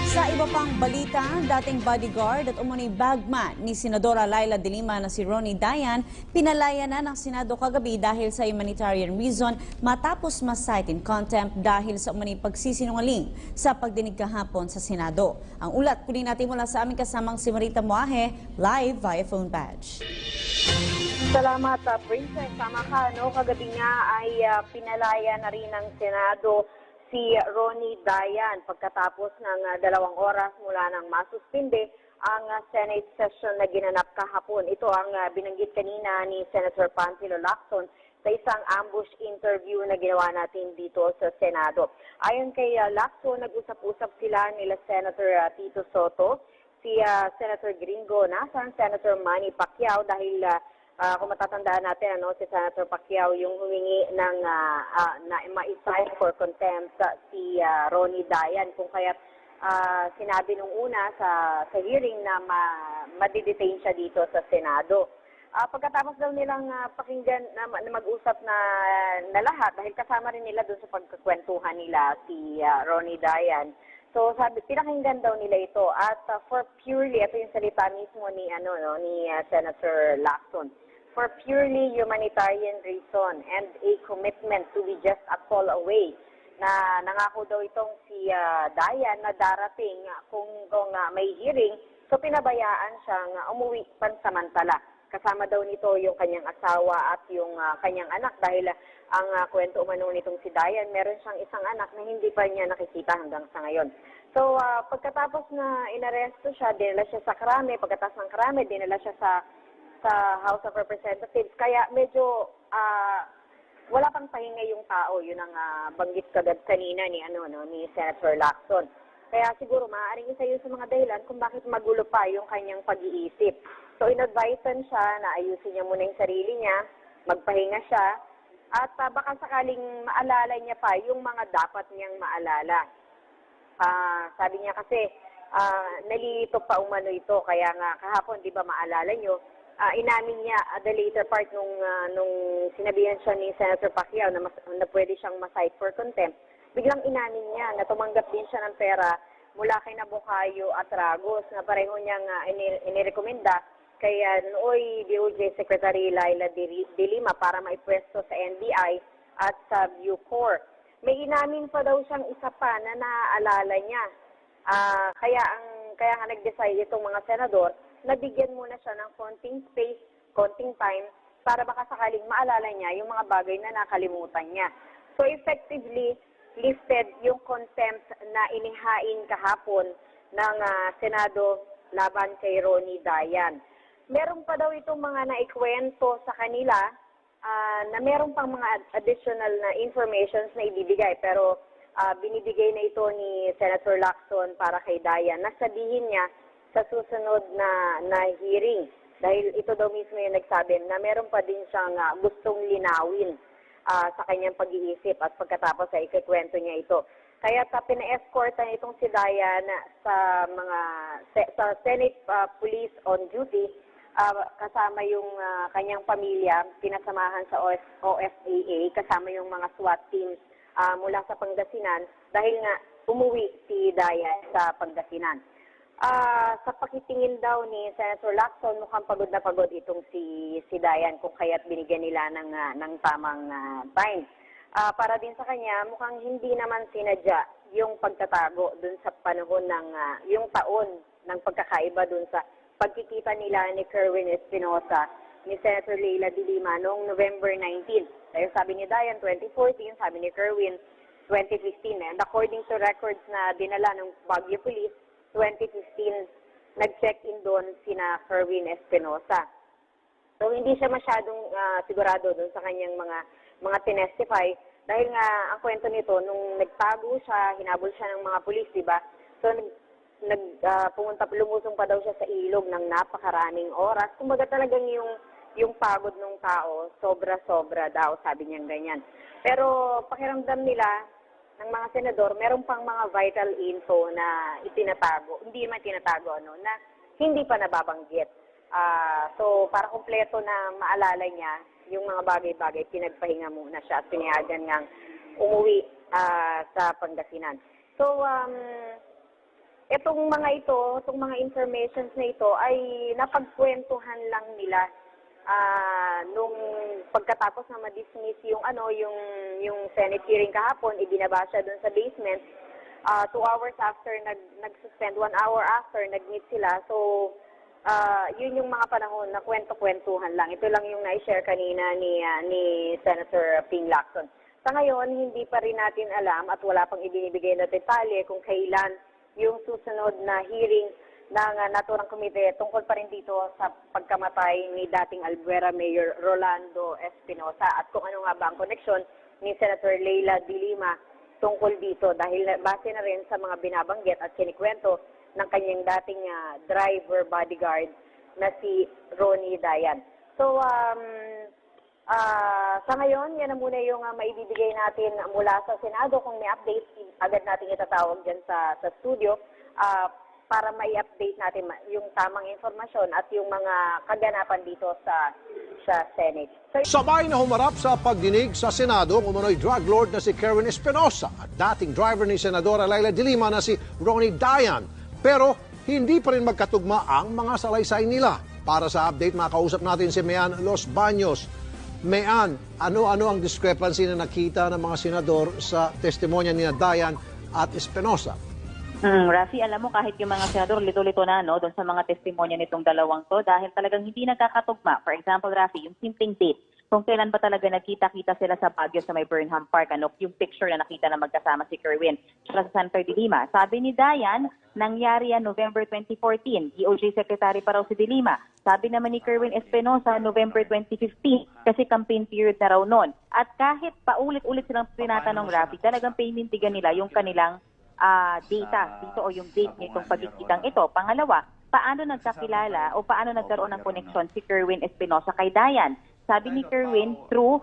Sa iba pang balita, dating bodyguard at umunoy bagman ni Senadora Laila de Lima na si Ronnie Dayan, pinalaya na ng Senado kagabi dahil sa humanitarian reason matapos ma-cite in contempt dahil sa umunoy pagsisinungaling sa pagdinig kahapon sa Senado. Ang ulat kunin natin mula sa aming kasamang si Marita Moahe, live via phone badge. Salamat, Princess. Tama ka, no? Kagabi nga ay pinalaya na rin ng Senado si Ronnie Dayan pagkatapos ng 2 oras mula nang masuspinde ang Senate session na ginanap kahapon. Ito ang binanggit kanina ni Senator Panfilo Lacson sa isang ambush interview na ginawa natin dito sa Senado. Ayon kay Lacson, nag-usap-usap sila nila Senator Tito Soto, si Senator Gringo, nasaan Senator Manny Pacquiao dahil kung matatandaan natin, si Senator Pacquiao yung humingi ng na ma-cite for contempt si Ronnie Dayan, kung kaya sinabi nung una sa hearing na ma-detain siya dito sa Senado. Pagkatapos daw nilang pakinggan na mag-usap na lahat, dahil kasama rin nila doon sa pagkakwentuhan nila si Ronnie Dayan. So sabi, pinakinggan daw nila ito at for purely, ito yung salita mismo ni Senator Lacson, for purely humanitarian reason and a commitment to be just a call away, na nangako daw itong si Dayan na darating kung may hearing, so pinabayaan siyang umuwi pansamantala. Kasama daw nito yung kanyang asawa at yung kanyang anak dahil ang kwento umano nitong si Dayan, meron siyang isang anak na hindi pa niya nakikita hanggang sa ngayon. So pagkatapos na inaresto siya, dinala siya sa Krame, pagkatapos ng Krame, dinala siya sa House of Representatives. Kaya medyo wala pang pahinga yung tao, yun ang banggit kagad kanina ni Senator Lacson. Kaya siguro maaaring isa yun sa mga dahilan kung bakit magulo pa yung kanyang pag-iisip. So in-advisean siya na ayusin niya muna yung sarili niya, magpahinga siya, at baka sakaling maalala niya pa yung mga dapat niyang maalala. Sabi niya kasi, nalilito pa umano ito, kaya nga kahapon, di ba maalala niyo, inamin niya at the later part nung sinabihan siya ni Senator Pacquiao na pwede siyang ma-cite for contempt, biglang inamin niya na tumanggap din siya ng pera mula kay Nabucayo at Ragos na pareho niyang inirekomenda kay nooy DOJ Secretary Laila de Lima para maipwesto sa NBI at sa Bucor. May inamin pa daw siyang isa pa na naaalala niya. Kaya nga nag-decide itong mga senador na bigyan muna siya ng konting space, konting time para baka sakaling maalala niya yung mga bagay na nakalimutan niya. So effectively, lifted yung contempt na inihain kahapon ng Senado laban kay Ronnie Dayan. Meron pa daw itong mga naikwento sa kanila na meron pang mga additional na informations na ibibigay, pero binibigay na ito ni Senator Lacson para kay Dayan na sabihin niya sa susunod na hearing. Dahil ito daw mismo yung nagsabi na meron pa din siyang gustong linawin sa kanyang pag-iisip at pagkatapos ay ikikwento niya ito. Kaya pina-escort na itong si Dayan sa Senate Police on duty, kasama yung kanyang pamilya, pinasamahan sa OFAA, kasama yung mga SWAT teams mula sa Pangasinan dahil nga umuwi si Dayan sa Pangasinan. Sa pakitingin daw ni Senator Lacson, mukhang pagod na pagod itong si Dayan kung kaya't binigyan nila ng tamang time. Para din sa kanya, mukhang hindi naman sinadya yung pagtatago dun sa panahon ng yung taon ng pagkakaiba dun sa pagkikita nila ni Kerwin Espinosa, ni Senator Laila de Lima noong November 19. Dahil sabi ni Dayan 2014, sabi ni Kerwin 2015. And according to records na dinala ng Baguio Police, 2015, nag-check-in doon sina Kerwin Espinosa. So hindi siya masyadong sigurado doon sa kanyang mga tinestify dahil nga ang kwento nito nung nagtago siya, hinabol siya ng mga pulis, di ba? So lumusong pa daw siya sa ilog ng napakaraming oras. Kumbaga talagang yung pagod ng tao, sobra-sobra daw, sabi niya ganyan. Pero pakiramdam nila ng mga senador, meron pang mga vital info na itinatago, hindi naman itinatago, na hindi pa nababanggit. So para kumpleto na maalala niya yung mga bagay-bagay, pinagpahinga muna siya at pinayagan niyang umuwi sa Pangasinan. So itong mga informations na ito ay napagkwentuhan lang nila nung pagkatapos na ma-dismiss yung Senate hearing kahapon, ibinaba siya doon sa basement. 2 hours after, nag-suspend, 1 hour after, nag-meet sila. So, yun yung mga panahon na kwento-kwentuhan lang. Ito lang yung na-share kanina ni Senator Ping Lacson. Sa ngayon, hindi pa rin natin alam at wala pang ibinibigay na detalye kung kailan yung susunod na hearing ng naturang komite tungkol pa rin dito sa pagkamatay ni dating Albuera Mayor Rolando Espinosa at kung ano nga ba ang koneksyon ni Senator Leila de Lima tungkol dito dahil base na rin sa mga binabanggit at kinikwento ng kanyang dating driver bodyguard na si Ronnie Dayan. So, sa ngayon, yan na muna yung maibibigay natin mula sa Senado. Kung may update, agad natin itatawag dyan sa studio para mai-update natin yung tamang informasyon at yung mga kaganapan dito sa Senate. Sabay na humarap sa pagdinig sa Senado kung umano'y drug lord na si Kerwin Espinosa at dating driver ni Senadora Leila de Lima na si Ronnie Dayan. Pero hindi pa rin magkatugma ang mga salaysay nila. Para sa update, makausap natin si Mayan Los Baños. Mayan, ano-ano ang discrepancy na nakita ng mga senador sa testimonya ni Dayan at Espinosa? Rafi, alam mo kahit yung mga senador lito-lito na doon sa mga testimonya nitong dalawang to dahil talagang hindi nagkakatugma. For example, Rafi, yung simpleng date. Kung kailan ba talaga nagkita-kita sila sa Baguio sa may Burnham Park, yung picture na nakita na magkasama si Kerwin sa Senator de Lima. Sabi ni Dayan, nangyari yan November 2014. DOJ Secretary pa raw si de Lima. Sabi naman ni Kerwin Espinosa, November 2015, kasi campaign period na raw noon. At kahit paulit-ulit silang tinatanong, Rafi, talagang painintigan nila yung kanilang data dito o yung date nitong pagkikitang ito. Pangalawa, paano nagkakilala o paano nagkaroon ng koneksyon si Kerwin Espinosa kay Dayan? Sabi ni Kerwin, through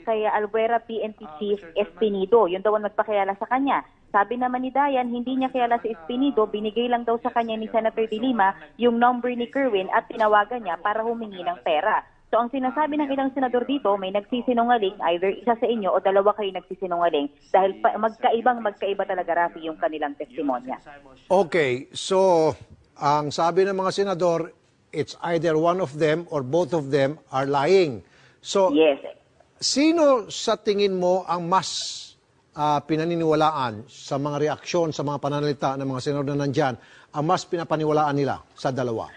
kay Albuera PNP Chief Espinido. Yun daw ang nagpakilala sa kanya. Sabi naman ni Dayan, hindi niya kilala si Espinido, binigay lang daw sa kanya ni Senator de Lima yung number ni Kerwin at tinawagan niya para humingi ng pera. So ang sinasabi ng ilang senador dito, may nagsisinungaling, either isa sa inyo o dalawa kayo nagsisinungaling dahil magkaiba talaga, Rafi, yung kanilang testimonya. Okay, so ang sabi ng mga senador, it's either one of them or both of them are lying. So, yes. Sino sa tingin mo ang mas pinaniniwalaan sa mga reaksyon, sa mga pananalita ng mga senador na nandyan, ang mas pinapaniwalaan nila sa dalawa?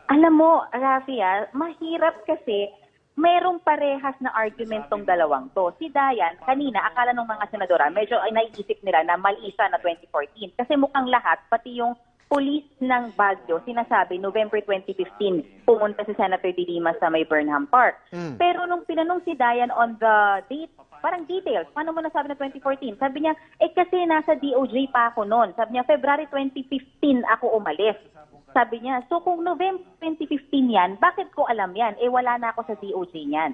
Alam mo, Rafi, mahirap kasi merong parehas na argument tong dalawang to. Si Dayan, kanina, akala ng mga senadora, medyo ay naiisip nila na mali siya na 2014. Kasi mukhang lahat, pati yung police ng Baguio, sinasabi November 2015, pumunta si Senator de Lima sa may Burnham Park. Pero nung pinanong si Dayan on the date, parang details, paano mo nasabi na 2014? Sabi niya, kasi nasa DOJ pa ako noon. Sabi niya, February 2015 ako umalis. Sabi niya, so kung November 2015 yan, bakit ko alam yan? Wala na ako sa DOJ niyan.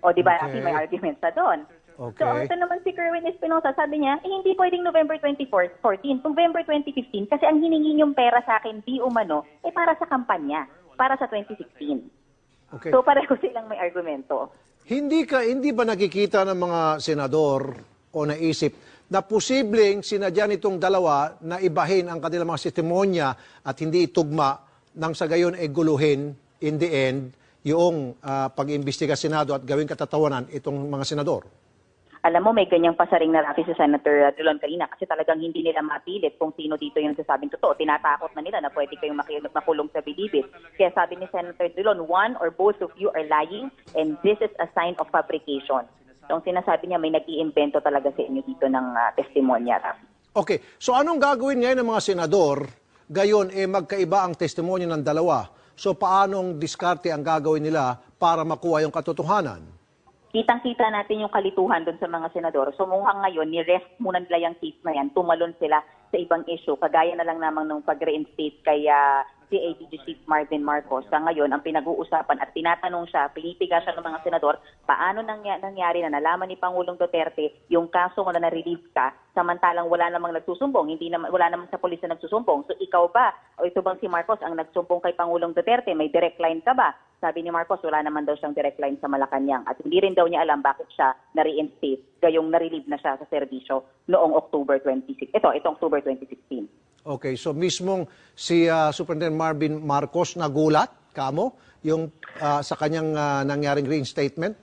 O di ba, okay. May argument sa doon. Okay. So ito naman si Kerwin Espinosa, sabi niya, hindi pwedeng November 2014, November 2015, kasi ang hiningi niyong pera sa akin, di umano, para sa kampanya, para sa 2016. Okay. So pareho silang may argumento. Hindi ba nakikita ng mga senador o naisip na posibleng sinadya nitong dalawa na ibahin ang kanilang mga testimonya at hindi itugma nang sa gayon guluhin in the end yung pag-imbestiga Senado at gawing katatawanan itong mga senador? Alam mo, may ganyang pasaring na Rafi sa Senator Drilon kanina kasi talagang hindi nila mapilit kung sino dito yung sasabing totoo. Tinatakot na nila na pwede kayong makulong sa bilibid. Kaya sabi ni Senator Drilon, one or both of you are lying and this is a sign of fabrication. So, ang sinasabi niya, may nag-iimbento talaga sa inyo dito ng testimonya, Rafi. Okay, so anong gagawin ngayon ng mga senador? Gayon, magkaiba ang testimonya ng dalawa. So paanong diskarte ang gagawin nila para makuha yung katotohanan? Kitang-kita natin yung kalituhan doon sa mga senador. So mukhang ngayon, ni-rest muna nila yung case na yan. Tumalon sila sa ibang issue. Kagaya na lang namang nung pag-reinstate kay CADG Chief Marvin Marcos. Sa ngayon, ang pinag-uusapan at tinatanong siya, pinipiga siya ng mga senador, paano nangyari na nalaman ni Pangulong Duterte yung kaso mo na na-relieve ka, samantalang wala namang nagsusumbong, wala namang sa polis na nagsusumbong. So ikaw ba, o ito bang si Marcos ang nagsumbong kay Pangulong Duterte? May direct line ka ba? Sabi ni Marcos, wala naman daw siyang direct line sa Malacanang. At hindi rin daw niya alam bakit siya na-reinstate, gayong na-relieve na siya sa serbisyo noong October 26. Itong October 2016. Okay, so mismong si Superintendent Marvin Marcos nagulat, kamo, yung sa kanyang nangyaring reinstatement?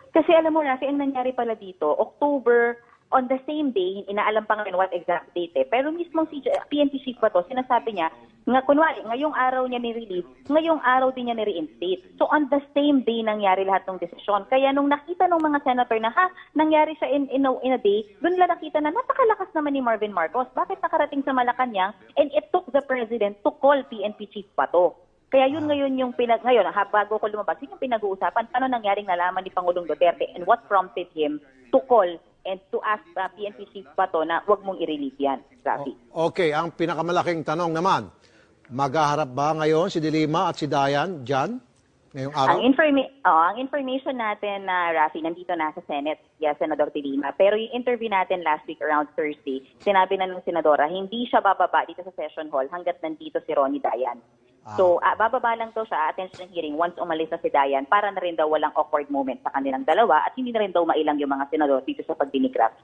Kasi alam mo, Rafi, ang nangyari pala dito, October, on the same day, inaalam pa ngayon what exact date pero mismo si PNP chief pa to, sinasabi niya, kunwari, ngayong araw niya ni-release, ngayong araw din niya ni-reinstate. So on the same day nangyari lahat ng desisyon. Kaya nung nakita ng mga senator na, nangyari siya in a day, doon nila nakita na napakalakas naman ni Marvin Marcos. Bakit nakarating sa Malacanang? And it took the president to call PNP chief pa to. Kaya yun ngayon yung bago ko lumabas, yun yung pinag-uusapan, paano nangyaring nalaman ni Pangulong Duterte and what prompted him to call and to ask PNP chief pa to na wag mong i-release yan, Rafi. Okay, ang pinakamalaking tanong naman, maghaharap ba ngayon si Dilima at si Dayan dyan ngayong araw? Ang information natin na Rafi, nandito na sa Senate, Senador Dilima. Pero yung interview natin last week around Thursday, sinabi na ng Senadora, hindi siya bababa dito sa session hall hanggat nandito si Ronnie Dayan. So, bababa lang to sa attention hearing once umalis na si Dayan para na rin daw walang awkward moment sa kanilang dalawa at hindi na rin daw mailang yung mga senador dito sa pagdinig, Rafi.